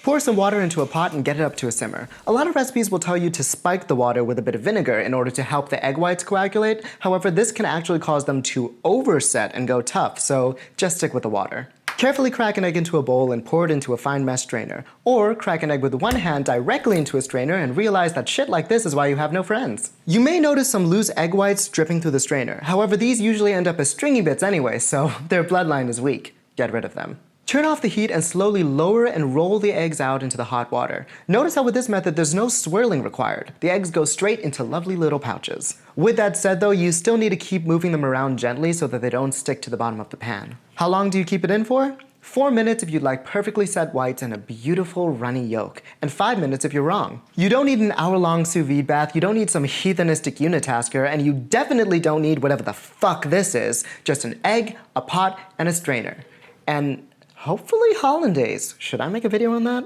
Pour some water into a pot and get it up to a simmer. A lot of recipes will tell you to spike the water with a bit of vinegar in order to help the egg whites coagulate. However, this can actually cause them to overset and go tough, so just stick with the water. Carefully crack an egg into a bowl and pour it into a fine mesh strainer. Or crack an egg with one hand directly into a strainer and realize that shit like this is why you have no friends. You may notice some loose egg whites dripping through the strainer. However, these usually end up as stringy bits anyway, so their bloodline is weak. Get rid of them. Turn off the heat and slowly lower and roll the eggs out into the hot water. Notice how with this method there's no swirling required. The eggs go straight into lovely little pouches. With that said though, you still need to keep moving them around gently so that they don't stick to the bottom of the pan. How long do you keep it in for? 4 minutes if you'd like perfectly set whites and a beautiful runny yolk, and 5 minutes if you're wrong. You don't need an hour-long sous vide bath, you don't need some heathenistic unitasker, and you definitely don't need whatever the fuck this is, just an egg, a pot, and a strainer. And hopefully hollandaise. Should I make a video on that?